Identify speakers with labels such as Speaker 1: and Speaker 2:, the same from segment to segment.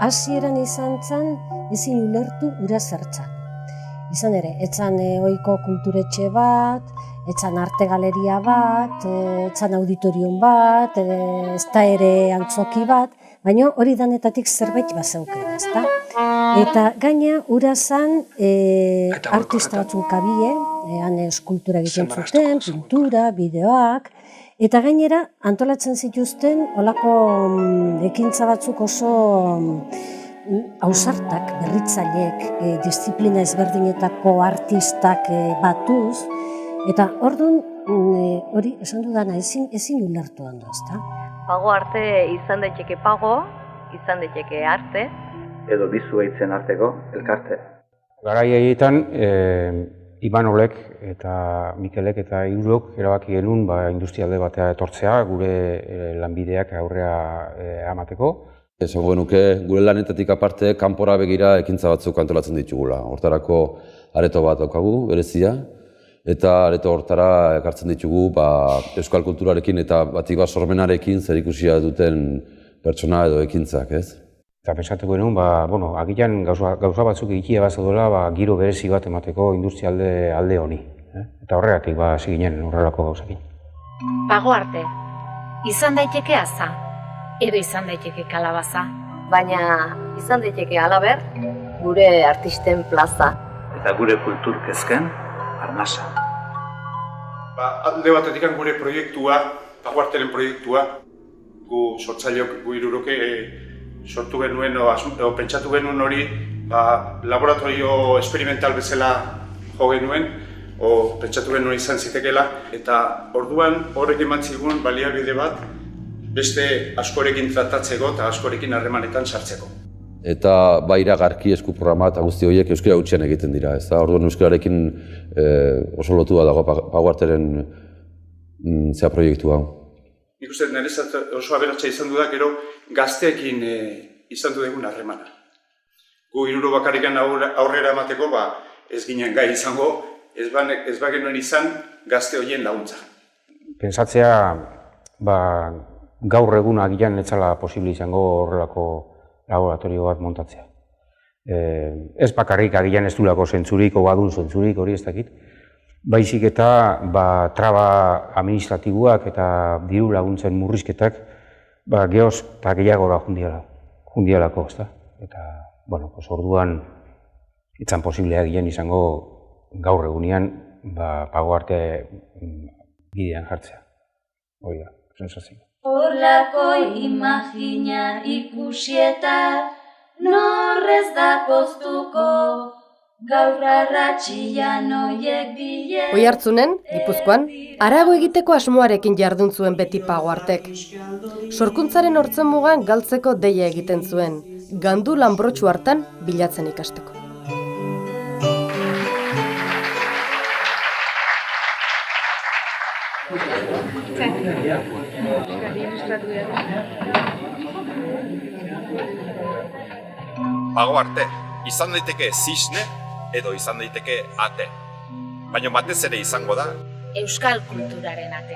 Speaker 1: hasieran izan zen ezin ulertu ura zertzan. Izan ere, etzan ohiko kulturetxe bat, etzan arte galeria bat, etzan auditorium bat, ezta ere antzoki bat, baina hori danetatik zerbait bazeuken, ezta? Eta gaina ura zen artista batzuk kabie, han eskultura egiten zuten, pintura, bideoak, eta gainera antolatzen zituzten olako ekintza batzuk oso ausartak, berritzaileek, disiplina ezberdinetako artistak batuz, eta orduan hori esan dudana ezin ulertu ondo, ezta?
Speaker 2: Pago arte izan daiteke pago, izan daiteke arte.
Speaker 3: Edo bizu eitzen arteko elkarte.
Speaker 4: Garai haietan, Imanolek eta Mikelek eta hirurok erabaki genuen industrialde batea etortzea, gure lanbideak aurrera emateko.
Speaker 5: Esango genuke, gure lanetatik aparte, kanpora begira ekintza batzuk antolatzen ditugula. Hortarako areto bat daukagu, berezia, eta areto hortara ekartzen ditugu euskal kulturarekin eta batik bat sormenarekin zerikusia duten pertsona edo ekintzak, ez?
Speaker 4: Eta pensatuko genuen, agian gauza batzuk egitea bazadola giro berezi bat emateko industrialde alde honi. Eta horregatik hasi ginen horrelako gauzakin.
Speaker 6: Pago arte, izan daiteke aza, edo izan daiteke kalabaza.
Speaker 2: Baina izan daiteke halaber, gure artisten plaza.
Speaker 3: Eta gure kultur kezken, arnasa.
Speaker 7: Alde batetik gure proiektua, Pago Arteren proiektua, gu sortzaileok, gu hiruroke sortu genuen, o pentsatu genuen hori, laboratorio experimental bezala jo genuen, o pentsatu genuen izan zitekeela, eta orduan horrek eman zigun baliabide bat beste askorekin tratatzeko eta askorekin harremanetan sartzeko.
Speaker 5: Eta iragarki esku programa eta guzti horiek euskara hutsean egiten dira, ez da? Orduan euskararekin oso lotua dago Pago Arteren proiektu hau.
Speaker 7: Nik uste niretzat oso aberatsa izan dudak, gero gazteekin izan dugun harremana. Gu hiru bakarrikan aurrera emateko, ez ginen gai izango, ez bagenuen izan gazte horien laguntza.
Speaker 4: Pentsatzea, gaur egun agian etzala posible izango horrelako laboratorio bat montatzea. Ez bakarrik agian ez duelako zentzurik, o badun zentzurik, hori ez dakit. Baizik eta traba administratiboak eta diru laguntzen murrizketak gehoz eta gehiagora jundialako, ezta? Eta, orduan etzan posiblea ginen izango gaur egunean Pago Arte bidean jartzea. Hori da, sensazio.
Speaker 8: Horlako imagina ikusi eta norrez da poztuko. Gaur arratxian oiek bile...
Speaker 9: Oiartzunen, Gipuzkoan, harago egiteko asmoarekin jardun zuen beti Pago Artek. Sorkuntzaren hortzen mugan galtzeko deia egiten zuen, gandu lanbrotxu hartan bilatzen ikasteko.
Speaker 10: Pago Arte, izan daiteke zisne, edo izan daiteke ate. Baina batez ere izango da
Speaker 6: euskal kulturaren ate.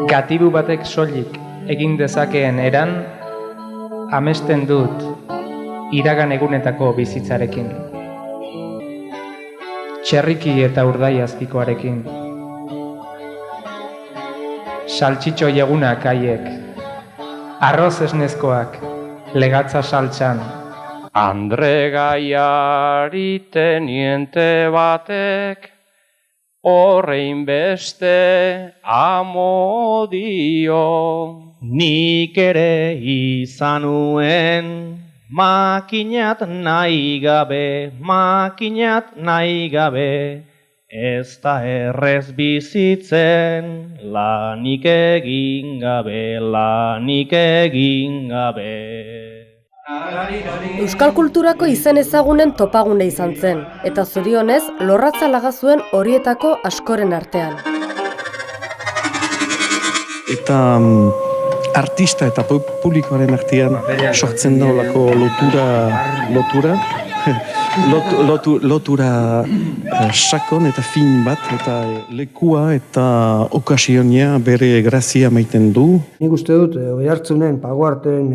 Speaker 11: Gatibu batek soilik egin dezakeen eran, amesten dut iragan egunetako bizitzarekin. Txerriki eta urdai azpikoarekin. Saltxitxo egunak haiek, arroz esnezkoak, legatza saltxan.
Speaker 12: Andre Gaiari teniente batek horrein beste amodio.
Speaker 13: Nik ere izanuen makinat nahi gabe, ez da errez bizitzen lanik egin gabe.
Speaker 9: Euskal kulturako izen ezagunen topagune izan zen, eta zorionez lorratza laga zuen horietako askoren artean.
Speaker 14: Eta artista eta publikoaren artean sortzen da olako lotura lotura sakon eta fin bat, eta lekua eta okasionia bere grazia maiten du.
Speaker 15: Nik uste dut, Oiartzunen Pagoarten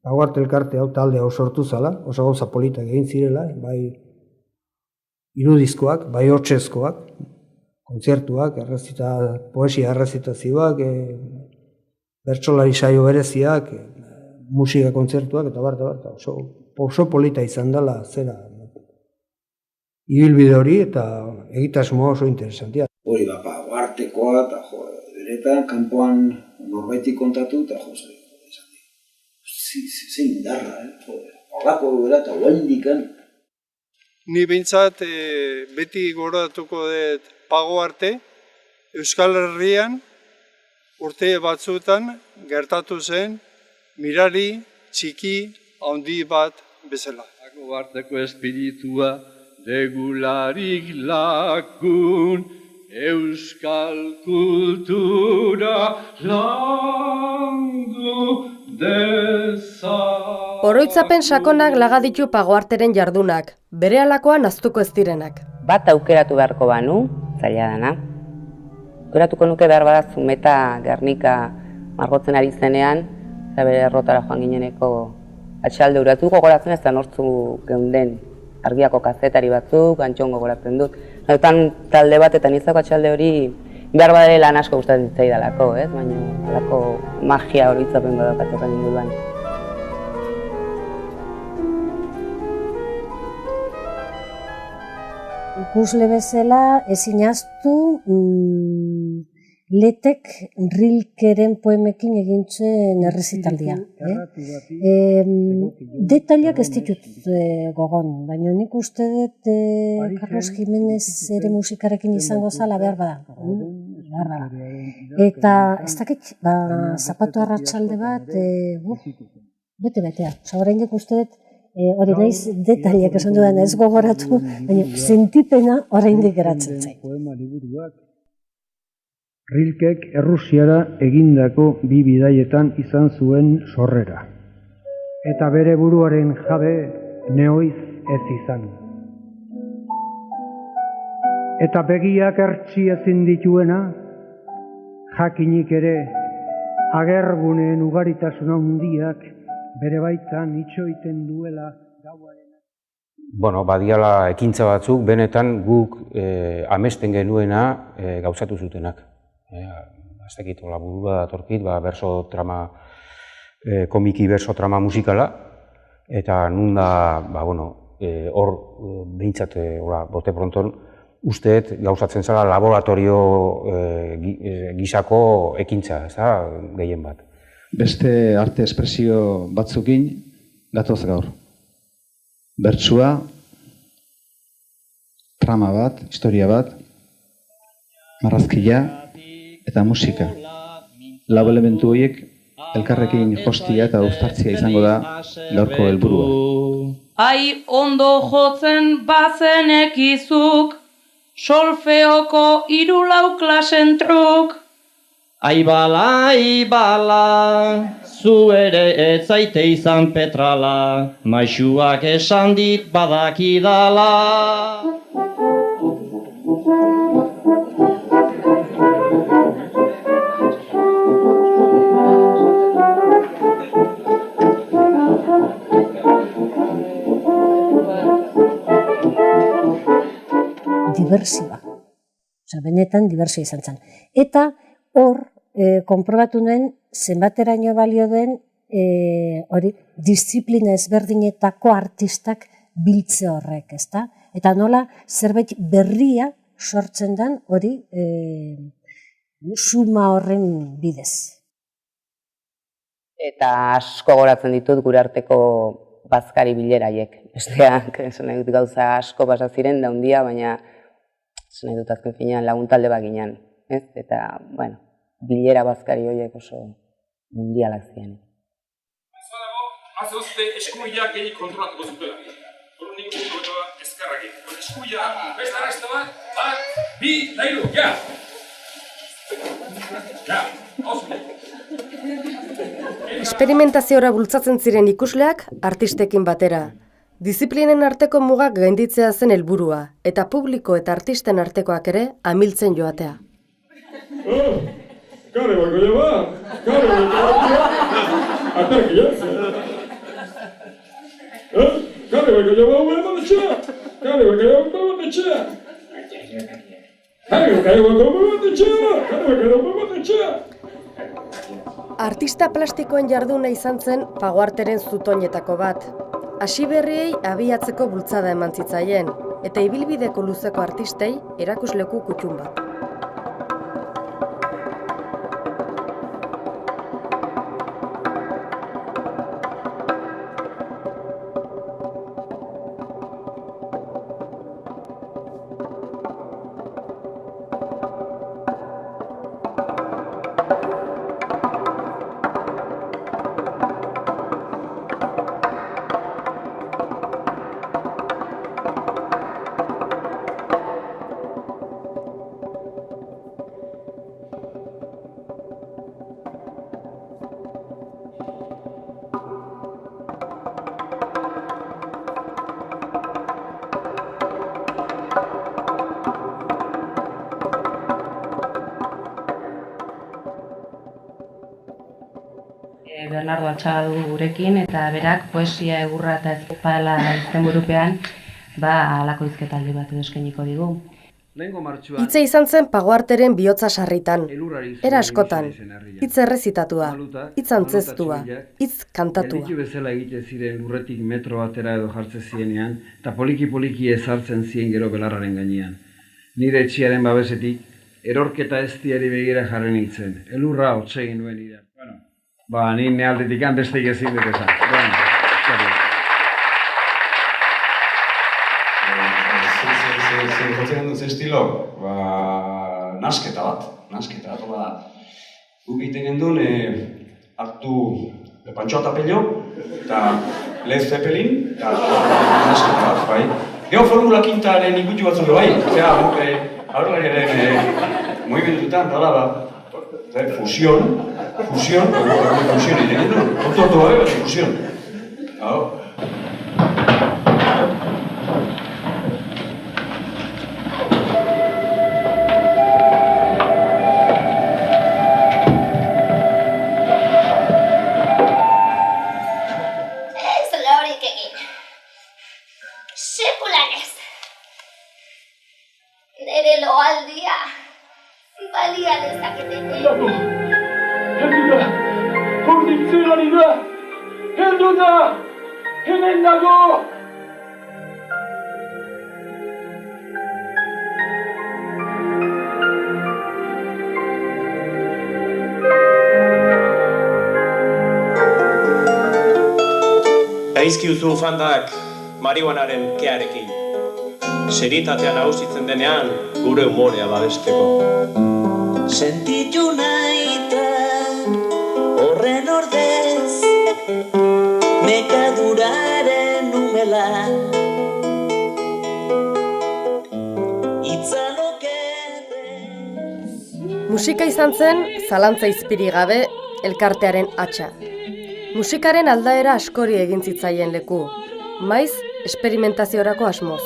Speaker 15: elkarte hau talde hau sortu zala, oso gauza politak egin zirela, bai irudizkoak, bai hortzezkoak, kontzertuak, poesia errezitazioak, bertsolari saio bereziak, musika kontzertuak, eta oso polita izan dela zera. Ibilbide hori eta egitasmo oso interesantia.
Speaker 16: Hori Pagoartekoa, eta beretan, kanpoan norbaitik kontatu, eta zein indarra, horrako duela eta oaindikan.
Speaker 17: Ni behintzat beti gordatuko dut Pagoarte, Euskal Herrian urte batzuetan gertatu zen mirari txiki handi bat bezala.
Speaker 12: Pagoarteko espiritua degularik lagun, Euskal kultura landu deza.
Speaker 9: Oroitzapen sakonak laga ditu Pagoarteren jardunak, berehalakoan ahaztuko ez direnak.
Speaker 18: Bat aukeratu beharko banu, zaila dana. Aukeratuko nuke behar bada Zumeta Gernika margotzen ari zenean, eta bere errotara joan gineneko atxalde uratu gogoratzen ez da nortzu geunden argiako kazetari batzuk, Antxon gogoratzen dut. Hautan talde bat eta nizako atxalde hori behar badare lan asko gustatzen zitzaidalako, baina alako magia hori itzapen badaukatzen inguruan.
Speaker 1: Ikusle bezala ezin ahaztu Letek Rilkeren poemekin egin zuen errezitaldia. Detailak ez ditut gogon, baina nik uste dut Carlos Jimenez ere musikarekin izango zala behar bada. Eta ez dakit, zapatu arratsalde bat, bete-betea. Oraindik uste dut, hori naiz detailak esan dudan ez gogoratu, baina sentipena oraindik geratzen zait.
Speaker 19: Rilkek Errusiara egindako bi bidaietan izan zuen sorrera. Eta bere buruaren jabe neoiz ez izan. Eta begiak ertsi ezin dituena, jakinik ere agerguneen ugaritasuna handiak bere baitan itxoiten duela gauaren.
Speaker 4: Badiala ekintza batzuk, benetan guk amesten genuena gauzatu zutenak. Ez dakit, burua datorkit, berso trama, komiki berso trama musikala, eta nun da, hor behintzat, bote pronton, usteet gauzatzen zela laboratorio gisako ekintza, ez da, gehien bat.
Speaker 20: Beste arte espresio batzukin gatoz gaur. Bertsua, trama bat, historia bat, marrazkia, eta musika. Lau elementu horiek elkarrekin jostia eta uztartzia izango da gaurko helburua.
Speaker 21: Ai ondo jotzen bazenekizuk, solfeoko 3-4 klasen truk.
Speaker 13: Ai bala, zu ere ez zaite izan petrala, maixuak esan dit badakidala.
Speaker 1: Diversioa. Benetan diversioa izan zen. Eta hor, konprobatu nuen, zenbateraino balio den, disiplina ezberdinetako artistak biltze horrek, ezta? Eta nola, zerbait berria sortzen den hori suma horren bidez.
Speaker 18: Eta asko goratzen ditut gure arteko bazkari bileraiek. Besteak, gauza asko pasa ziren da hundia, baina nahi dut azken finean lagun talde bat ginen, eta, bilera bazkari horiek oso mundialak ziren.
Speaker 10: Azozte eskuiak egin kontrolatuko zutela. Hor nik kontrolatoa ezkarrakin. Eskuia, besta arresta bat, 1, 2, 3, ja! Ja, oso.
Speaker 9: Esperimentaziora bultzatzen ziren ikusleak artistekin batera. Diziplinen arteko mugak gainditzea zen helburua, eta publiko eta artisten artekoak ere amiltzen joatea.
Speaker 12: Kare bako jaba! Kare bako jaba! Atak jatzen! Kare bako jaba hau eman etxea! Kare bako jaba eman etxea! Kare bako jaba eman etxea! Kare bako jaba eman etxea!
Speaker 9: Artista plastikoen jarduna izan zen Pagoarteren zutoinetako bat. Hasi berriei abiatzeko bultzada eman zitzaien, eta ibilbideko luzeko artistei erakusleku kutxun bat.
Speaker 2: Bernardo Atxaga du gurekin, eta berak poesia egurra eta ezpala izenburupean halako hizketaldi bat edo eskainiko digu.
Speaker 9: Hitza izan zen Pagoarteren bihotza sarritan, era askotan, hitz errezitatua, hitz antzeztua, hitz kantatua.
Speaker 22: Gelditu bezala egite ziren lurretik metro batera edo jartze zienean, eta poliki-poliki ezartzen zien gero belarraren gainean. Nire etxiaren babesetik, erorketa eztiari begira jarren nintzen, elurra hotsegin nuen ira. Ni nealdetik besteik ezin dut esan.
Speaker 23: Zer jotzen dut estilo? Nasketa bat. Guk egiten genduen hartu Pantxo Tapello eta Led Zeppelin eta nasketa bat, bai. Gero Formula Quintaren ikutu batzuk bai. Aurrelariaren movimendutan, fusión egiten du. Orto bai, fusión.
Speaker 24: Gaizkiuzu fandak marihuanaren kearekin. Seritatean nagusitzen denean gure umorea babesteko.
Speaker 25: Sentitu nahitan horren ordez nekaduraren numela
Speaker 9: Musika izan zen zalantza izpiri gabe elkartearen hatsa. Musikaren aldaera askori egin zitzaien leku, maiz esperimentaziorako asmoz.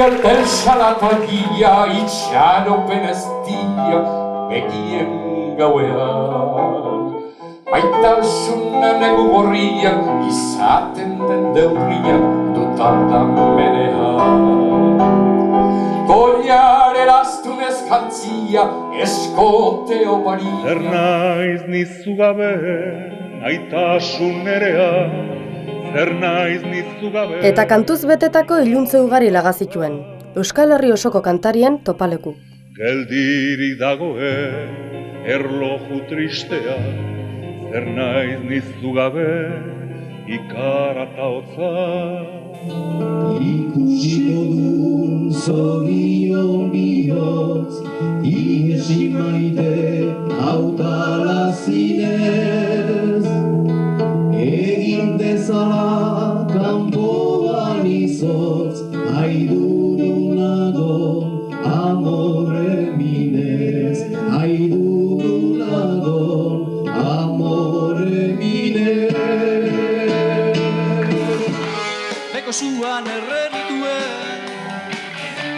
Speaker 3: alten salatagia itxaropen ez dia begien gauean. Maitasunan egu gorrian izaten den deurrian dutardan benean. Goiar eraztunez jantzia eskote oparia.
Speaker 5: Zer naiz nizu gabe, maitasun nerea, zer naiz nizu gabe.
Speaker 9: Eta kantuz betetako iluntze ugari lagazituen, Euskal Herri osoko kantarien topaleku.
Speaker 5: Geldirik dagoen, erloju tristea, zer naiz nizu gabe, ikarata hotza.
Speaker 6: Ikusiko dun zorion bihotz, ihesi maite hautala zinez. Egin dezala kanpoan izotz, aidurunago amore minez. Aidurunago amore minez.
Speaker 7: Zuan errenituen,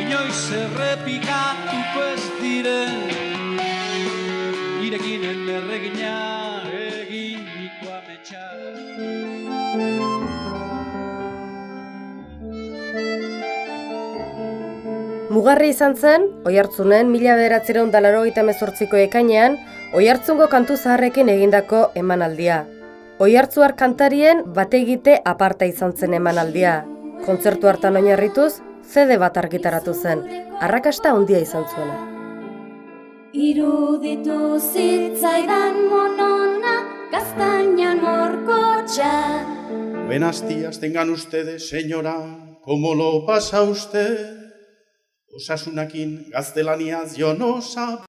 Speaker 7: inoiz errepikatuko ez diren, irekinen erregina egin niko ametsa.
Speaker 9: Mugarri izan zen, Oiartzunen 1988ko ekainean, Oiartzungo kantu zaharrekin egindako emanaldia. Oiartzuar kantarien bategite aparta izan zen emanaldia. Kontzertu hartan oinarrituz, CD bat argitaratu zen, arrakasta handia izan zuena.
Speaker 8: Iruditu zitzaidan monona, gaztainan morkotxa.
Speaker 6: Buenos días tengan ustedes, señora, ¿cómo lo pasa usted? Osasunakin gaztelaniaz yo no sab.